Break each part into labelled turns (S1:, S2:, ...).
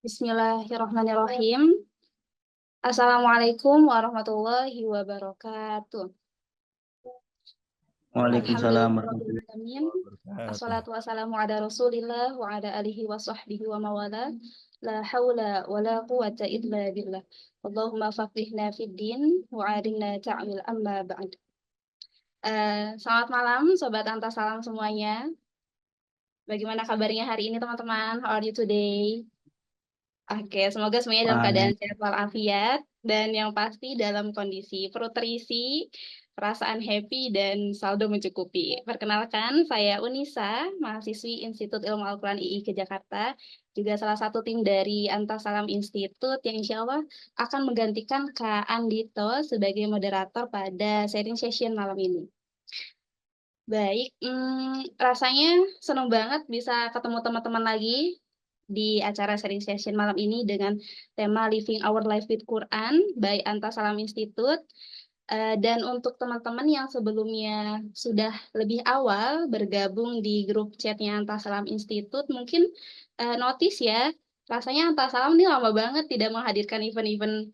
S1: Bismillahirrahmanirrahim. Assalamualaikum warahmatullahi wabarakatuh.
S2: Waalaikumsalam warahmatullahi
S1: Alhamdulillahirrahmanirrahim.
S2: wabarakatuh.
S1: Assalatu wassalamu ala rasulillah wa ala alihi wa sahbihi wa mawala. La hawla wa la quwata illa billah. Allahumma faqihna fid din wa arinna ta'wil amma ba'd. Selamat malam Sobat Antasalam semuanya. Bagaimana kabarnya hari ini teman-teman? How are you today? Oke, semoga semuanya dalam keadaan
S2: Baik.
S1: sehat walafiat dan yang pasti dalam kondisi perut terisi, perasaan happy dan saldo mencukupi. Perkenalkan, saya Unisa, mahasiswi Institut Ilmu Al-Quran II ke Jakarta, juga salah satu tim dari Antasalam Institute yang insya Allah akan menggantikan Kak Andito sebagai moderator pada sharing session malam ini. Baik, rasanya senang banget bisa ketemu teman-teman lagi di acara sharing session malam ini dengan tema Living Our Life with Quran by Antasalam Institute. Dan untuk teman-teman yang sebelumnya sudah lebih awal bergabung di grup chatnya Antasalam Institute, mungkin notice ya, rasanya Antasalam ini lama banget tidak menghadirkan event-event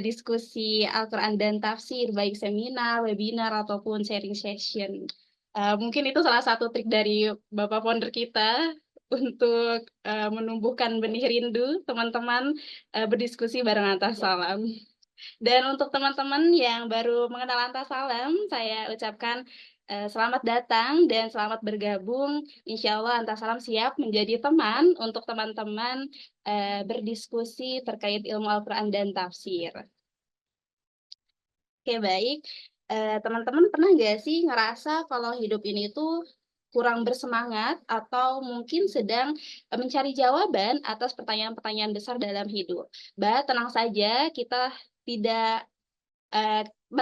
S1: diskusi Al-Quran dan tafsir, baik seminar, webinar, ataupun sharing session. Mungkin itu salah satu trik dari Bapak Founder kita untuk menumbuhkan benih rindu teman-teman berdiskusi bareng Antasalam. Dan untuk teman-teman yang baru mengenal Antasalam, saya ucapkan selamat datang dan selamat bergabung. Insya Allah Antasalam siap menjadi teman untuk teman-teman berdiskusi terkait ilmu Al-Quran dan tafsir. Oke, baik. Teman-teman pernah nggak sih ngerasa kalau hidup ini tuh kurang bersemangat atau mungkin sedang mencari jawaban atas pertanyaan-pertanyaan besar dalam hidup? Tenang saja, kita tidak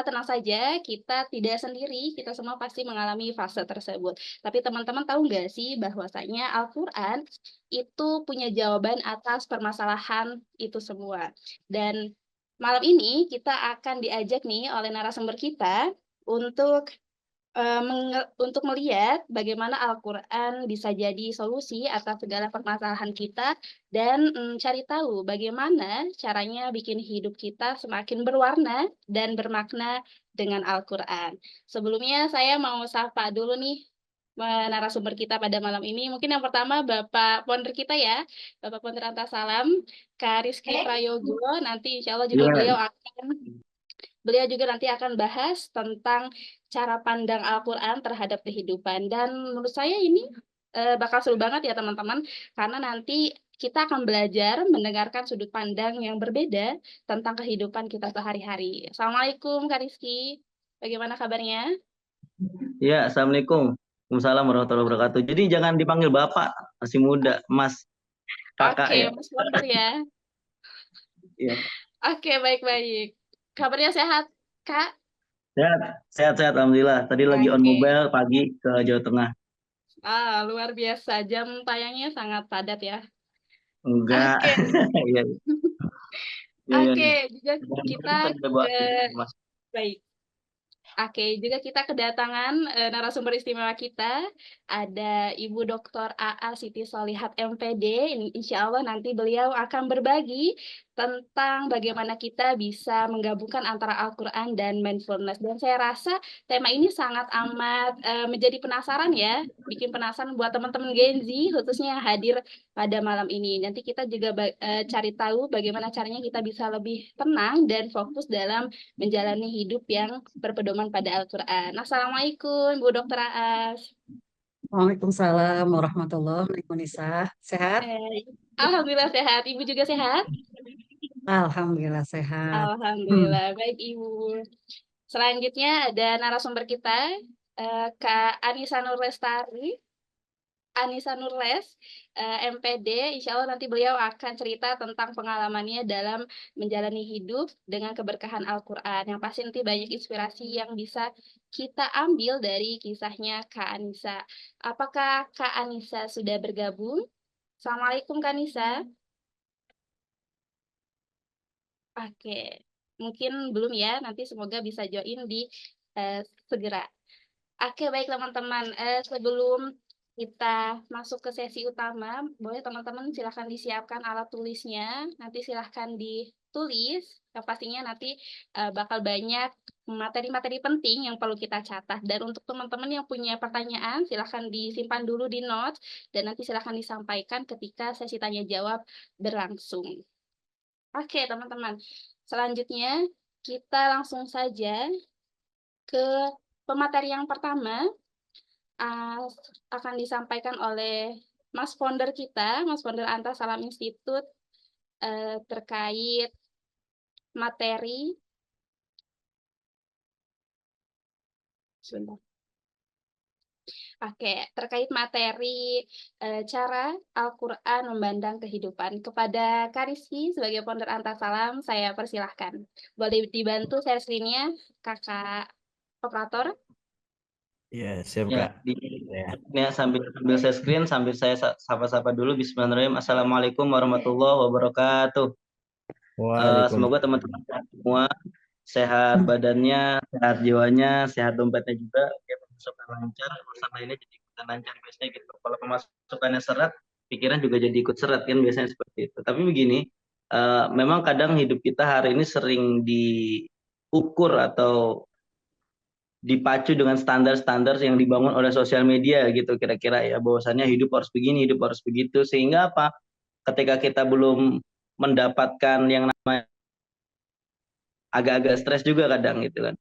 S1: tenang saja, kita tidak sendiri, kita semua pasti mengalami fase tersebut. Tapi teman-teman tahu nggak sih bahwasanya Al-Quran itu punya jawaban atas permasalahan itu semua. Dan malam ini kita akan diajak nih oleh narasumber kita untuk untuk melihat bagaimana Al-Quran bisa jadi solusi atas segala permasalahan kita dan cari tahu bagaimana caranya bikin hidup kita semakin berwarna dan bermakna dengan Al-Quran. Sebelumnya saya mau sapa dulu nih narasumber kita pada malam ini. Mungkin yang pertama Bapak Founder kita ya, Bapak Founder Antasalam, Kak Rizky Prayogo. Nanti insya Allah juga
S2: Iya,
S1: beliau juga nanti akan bahas tentang cara pandang Al-Quran terhadap kehidupan. Dan menurut saya ini bakal seru banget ya teman-teman, karena nanti kita akan belajar mendengarkan sudut pandang yang berbeda tentang kehidupan kita sehari-hari. Assalamualaikum Kak Rizky, bagaimana kabarnya?
S2: iya, assalamualaikum. Waalaikumsalam warahmatullahi wabarakatuh. Jadi jangan dipanggil bapak, masih muda, mas, kakak
S1: Oke,
S2: ya.
S1: Mas Wonder ya.
S2: Iya,
S1: Oke, baik-baik. Kabarnya sehat, Kak?
S2: sehat, sehat, sehat, alhamdulillah. Tadi lagi on
S1: Oke.
S2: mobile pagi ke Jawa Tengah.
S1: Luar biasa. Jam tayangnya sangat padat ya.
S2: Enggak,
S1: Oke.
S2: iya, iya, iya,
S1: Oke,
S2: iya.
S1: juga kita
S2: Barusan udah bawa
S1: ke
S2: mas.
S1: baik. Oke, juga kita kedatangan narasumber istimewa kita, ada Ibu Dr. AA Siti Solihat MPD. Insya Allah nanti beliau akan berbagi tentang bagaimana kita bisa menggabungkan antara Al-Quran dan mindfulness. Dan saya rasa tema ini sangat amat menjadi penasaran ya, bikin penasaran buat teman-teman Gen Z, khususnya yang hadir pada malam ini. Nanti kita juga cari tahu bagaimana caranya kita bisa lebih tenang dan fokus dalam menjalani hidup yang berpedoman pada Al-Quran. Assalamualaikum, Bu Dokter Aas.
S3: Waalaikumsalam warahmatullahi wabarakatuh. Sehat?
S1: Alhamdulillah sehat. Ibu juga sehat?
S3: Alhamdulillah sehat.
S1: Alhamdulillah. Baik, Ibu. Selanjutnya ada narasumber kita, Kak Anissa Nur Lestari. Anissa Nurles, MPD, insya Allah nanti beliau akan cerita tentang pengalamannya dalam menjalani hidup dengan keberkahan Al-Quran. Yang pasti nanti banyak inspirasi yang bisa kita ambil dari kisahnya Kak Anissa. Apakah Kak Anissa sudah bergabung? Assalamualaikum Kak Anissa. Oke, mungkin belum ya, nanti semoga bisa join di segera. Oke, baik teman-teman. Sebelum kita masuk ke sesi utama, boleh teman-teman silahkan disiapkan alat tulisnya, nanti silahkan ditulis, yang pastinya nanti bakal banyak materi-materi penting yang perlu kita catat. Dan untuk teman-teman yang punya pertanyaan, silahkan disimpan dulu di notes, dan nanti silahkan disampaikan ketika sesi tanya-jawab berlangsung. Oke, teman-teman. Selanjutnya, kita langsung saja ke pemateri yang pertama, akan disampaikan oleh Mas Founder kita, Mas Founder Anta Salam Institut, terkait materi. Sebentar. Oke, terkait materi cara Al-Quran memandang kehidupan. Kepada Kak Rizky sebagai founder Anta Salam, saya persilahkan. Boleh dibantu share screen-nya, Kakak Operator?
S4: Ya, siap
S2: Ya,
S4: Kak.
S2: ya sambil saya screen, sambil saya sapa-sapa dulu. Bismillahirrahmanirrahim. Assalamualaikum warahmatullahi wabarakatuh. Semoga teman-teman semua sehat badannya, sehat jiwanya, sehat dompetnya juga. Ya, pemasukan lancar, urusan lainnya jadi ikutan lancar biasanya gitu. Kalau pemasukannya seret, pikiran juga jadi ikut seret kan biasanya seperti itu. Tapi begini, memang kadang hidup kita hari ini sering diukur atau dipacu dengan standar-standar yang dibangun oleh sosial media gitu kira-kira ya, bahwasannya hidup harus begini, hidup harus begitu, sehingga apa? Ketika kita belum mendapatkan yang namanya agak-agak stres juga kadang gitu kan.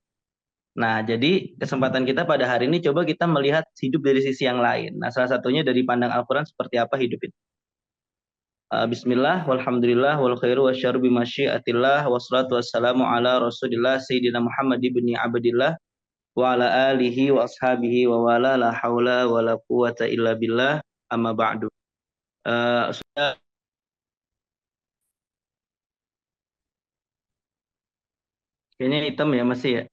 S2: Nah, jadi kesempatan kita pada hari ini coba kita melihat hidup dari sisi yang lain. Nah, salah satunya dari pandang Al-Quran seperti apa hidup itu. Bismillah, walhamdulillah, wal khairu wasyarru bimasyiatillah, wassalatu wassalamu ala rasulillah, Sayyidina Muhammad ibni Abdillah, wa ala alihi wa ashabihi wa wala la haula wa la quwata illa billah amma ba'du. Sudah kayaknya hitam ya masih ya.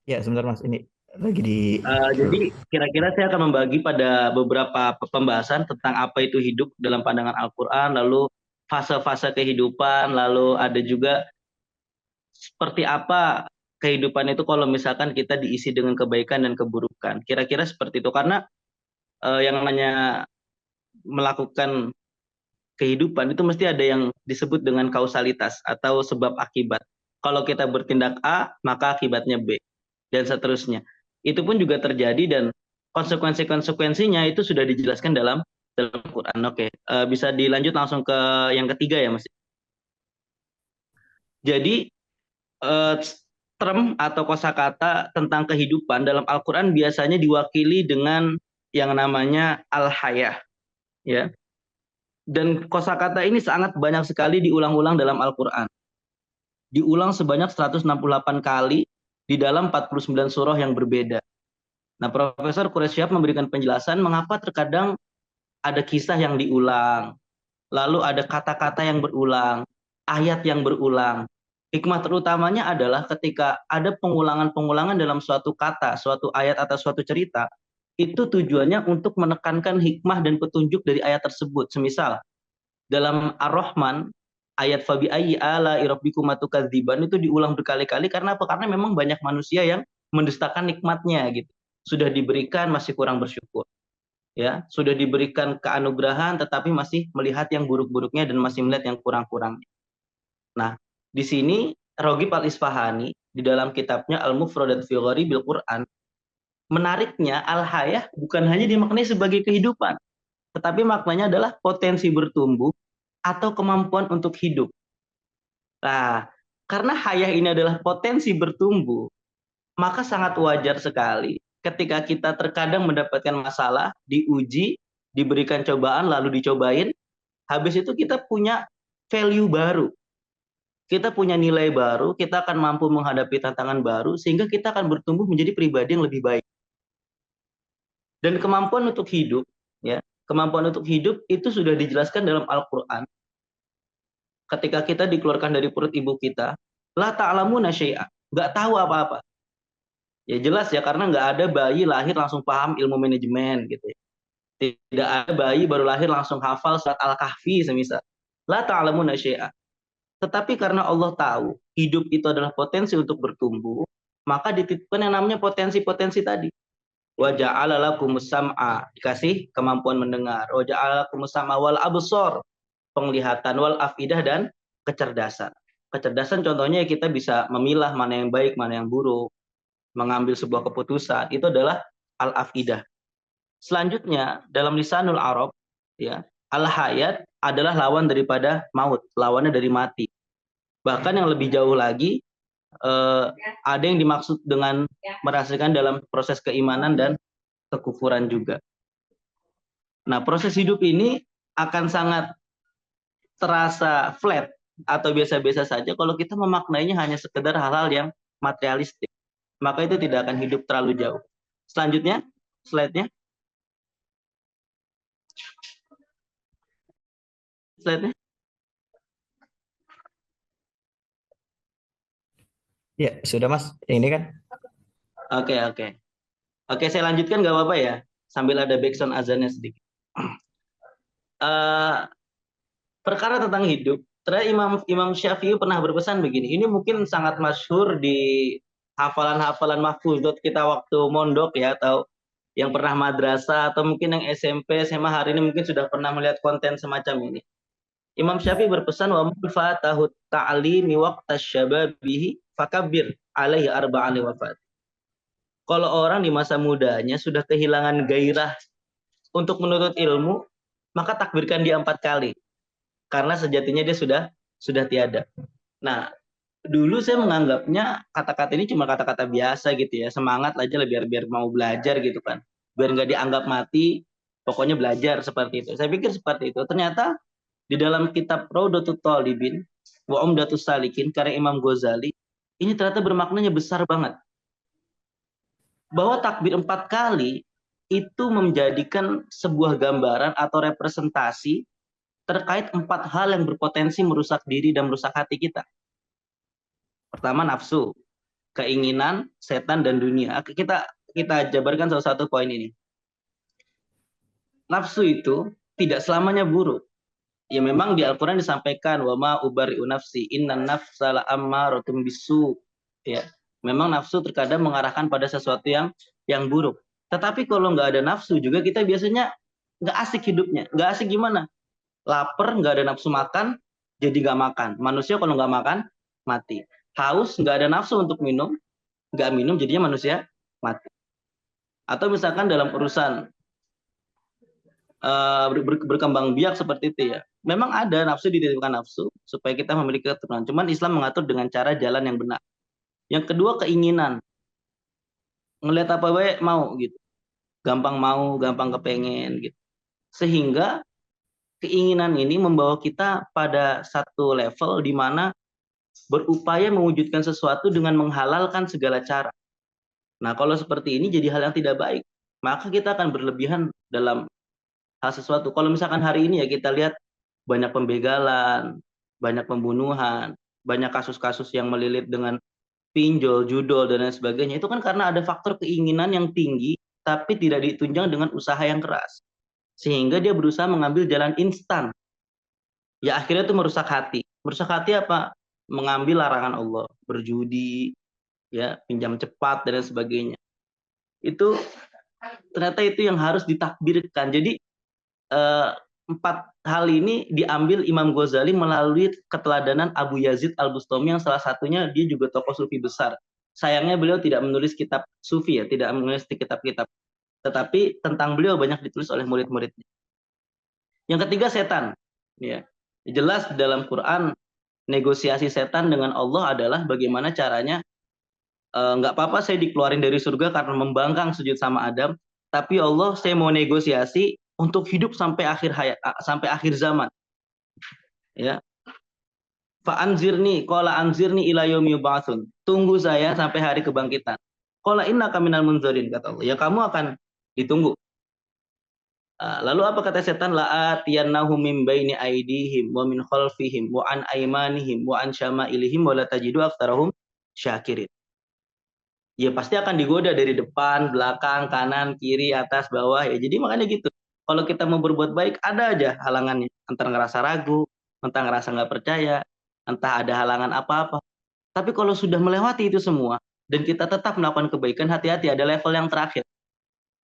S4: Ya, sebentar Mas, ini lagi di
S2: Jadi kira-kira saya akan membagi pada beberapa pembahasan tentang apa itu hidup dalam pandangan Al-Quran, lalu fase-fase kehidupan, lalu ada juga seperti apa kehidupan itu kalau misalkan kita diisi dengan kebaikan dan keburukan. Kira-kira seperti itu, karena yang namanya melakukan kehidupan itu mesti ada yang disebut dengan kausalitas atau sebab akibat. Kalau kita bertindak A, maka akibatnya B, dan seterusnya. Itu pun juga terjadi dan konsekuensi-konsekuensinya itu sudah dijelaskan dalam Quran. Oke, bisa dilanjut langsung ke yang ketiga ya Mas. Jadi term atau kosakata tentang kehidupan dalam Al-Quran biasanya diwakili dengan yang namanya al-hayah, ya. Dan kosakata ini sangat banyak sekali diulang-ulang dalam Al-Quran. Diulang sebanyak 168 kali di dalam 49 surah yang berbeda. Nah, Profesor Quraisyab memberikan penjelasan mengapa terkadang ada kisah yang diulang, lalu ada kata-kata yang berulang, ayat yang berulang. Hikmah terutamanya adalah ketika ada pengulangan-pengulangan dalam suatu kata, suatu ayat atau suatu cerita, itu tujuannya untuk menekankan hikmah dan petunjuk dari ayat tersebut. Semisal dalam Ar-Rahman ayat fabi ayyi ala rabbikum tukadziban itu diulang berkali-kali karena apa? Karena memang banyak manusia yang mendustakan nikmatnya gitu. Sudah diberikan masih kurang bersyukur. Ya, sudah diberikan keanugerahan tetapi masih melihat yang buruk-buruknya dan masih melihat yang kurang-kurangnya. Nah, di sini Roghib Al-Isfahani di dalam kitabnya Al-Mufradat fi Gharibil Quran, menariknya al-hayah bukan hanya dimaknai sebagai kehidupan, tetapi maknanya adalah potensi bertumbuh atau kemampuan untuk hidup. Nah, karena hayah ini adalah potensi bertumbuh, maka sangat wajar sekali ketika kita terkadang mendapatkan masalah, diuji, diberikan cobaan, lalu dicobain, habis itu kita punya value baru. Kita punya nilai baru, kita akan mampu menghadapi tantangan baru, sehingga kita akan bertumbuh menjadi pribadi yang lebih baik. Dan kemampuan untuk hidup, ya, kemampuan untuk hidup itu sudah dijelaskan dalam Al-Quran. Ketika kita dikeluarkan dari perut ibu kita, la ta'lamuna syai'a, nggak tahu apa-apa. Ya jelas ya, karena nggak ada bayi lahir langsung paham ilmu manajemen gitu ya. Tidak ada bayi baru lahir langsung hafal surat Al-Kahfi semisal. La ta'lamuna syai'a. Tetapi karena Allah tahu hidup itu adalah potensi untuk bertumbuh, maka dititipkan yang namanya potensi-potensi tadi. Wa ja'ala lakumus sam'a, dikasih kemampuan mendengar. Wa ja'ala lakumus sam'a wal absar, penglihatan, wal afidah, dan kecerdasan. Kecerdasan contohnya kita bisa memilah mana yang baik, mana yang buruk, mengambil sebuah keputusan. Itu adalah al-afidah. Selanjutnya dalam lisanul Arab, ya, al-hayat adalah lawan daripada maut, lawannya dari mati. Bahkan yang lebih jauh lagi, ada yang dimaksud dengan merasakan dalam proses keimanan dan kekufuran juga. Nah, proses hidup ini akan sangat terasa flat atau biasa-biasa saja kalau kita memaknainya hanya sekedar hal-hal yang materialistik. Maka itu tidak akan hidup terlalu jauh. Selanjutnya, slide-nya. Slide-nya.
S4: Ya, sudah Mas. Ini kan.
S2: Oke. Oke, saya lanjutkan nggak apa-apa ya, sambil ada background azannya sedikit. Perkara tentang hidup, ternyata Imam Syafi'i pernah berpesan begini. Ini mungkin sangat masyhur di hafalan-hafalan mahfuzat kita waktu mondok ya, atau yang pernah madrasah, atau mungkin yang SMP, SMA hari ini mungkin sudah pernah melihat konten semacam ini. Imam Syafi'i berpesan, wa man fatahu ta'limi waqta syababihi fakabbir alaihi arba'an wafat. Kalau orang di masa mudanya sudah kehilangan gairah untuk menuntut ilmu, maka takbirkan dia 4 kali. Karena sejatinya dia sudah tiada. Nah, dulu saya menganggapnya kata-kata ini cuma kata-kata biasa gitu ya, semangat aja lah biar mau belajar gitu kan, biar nggak dianggap mati, pokoknya belajar seperti itu. Saya pikir seperti itu. Ternyata di dalam kitab Raudatul Talibin wa Umdatus Salikin karya Imam Ghazali, ini ternyata bermaknanya besar banget. Bahwa takbir 4 kali itu menjadikan sebuah gambaran atau representasi terkait 4 hal yang berpotensi merusak diri dan merusak hati kita. Pertama, nafsu, keinginan, setan, dan dunia. Kita jabarkan salah satu poin ini. Nafsu itu tidak selamanya buruk. Ya memang di Al-Quran disampaikan, wa ma ubari'u nafsi, innan nafsa la'ammaratun bisu. Ya, memang nafsu terkadang mengarahkan pada sesuatu yang buruk. Tetapi kalau nggak ada nafsu juga kita biasanya nggak asik hidupnya. Nggak asik gimana? Lapar, nggak ada nafsu makan, jadi nggak makan. Manusia kalau nggak makan, mati. Haus, nggak ada nafsu untuk minum, nggak minum, jadinya manusia mati. Atau misalkan dalam urusan berkembang biak seperti itu ya. Memang ada nafsu, dititipkan nafsu, supaya kita memiliki keturunan. Cuman Islam mengatur dengan cara jalan yang benar. Yang kedua, keinginan. Ngelihat apa baik, mau gitu. Gampang mau, gampang kepengen gitu. Sehingga keinginan ini membawa kita pada satu level di mana berupaya mewujudkan sesuatu dengan menghalalkan segala cara. Nah, kalau seperti ini jadi hal yang tidak baik. Maka kita akan berlebihan dalam hal sesuatu. Kalau misalkan hari ini ya kita lihat banyak pembegalan, banyak pembunuhan, banyak kasus-kasus yang melilit dengan pinjol, judol, dan lain sebagainya. Itu kan karena ada faktor keinginan yang tinggi, tapi tidak ditunjang dengan usaha yang keras. Sehingga dia berusaha mengambil jalan instan. Ya akhirnya itu merusak hati. Merusak hati apa? Mengambil larangan Allah, berjudi, ya, pinjam cepat dan lain sebagainya. Itu ternyata itu yang harus ditakbirkan. Jadi 4 hal ini diambil Imam Ghazali melalui keteladanan Abu Yazid Al-Bustami yang salah satunya dia juga tokoh sufi besar. Sayangnya beliau tidak menulis kitab sufi ya, tidak menulis kitab-kitab. Tetapi tentang beliau banyak ditulis oleh murid-muridnya. Yang ketiga, setan. Ya. Jelas dalam Quran negosiasi setan dengan Allah adalah bagaimana caranya nggak apa-apa saya dikeluarin dari surga karena membangkang sujud sama Adam, tapi Allah saya mau negosiasi untuk hidup sampai akhir hayat, sampai akhir zaman. Ya. Fa'anzirni, qala anzirni ila yaumi yub'atsun. Tunggu saya sampai hari kebangkitan. Qala innaka minal munzirin, kata Allah. Ya kamu akan ditunggu. Lalu apa kata setan? La'atiyannahum min baini aidihim wa min khalfihim wa an aymanihim wa an syama'ilihim wa la tajidu aktsarahum syakirin. Ya pasti akan digoda dari depan, belakang, kanan, kiri, atas, bawah ya. Jadi makanya gitu. Kalau kita mau berbuat baik ada aja halangannya. Entah ngerasa ragu, entah ngerasa nggak percaya, entah ada halangan apa-apa. Tapi kalau sudah melewati itu semua dan kita tetap melakukan kebaikan, hati-hati ada level yang terakhir.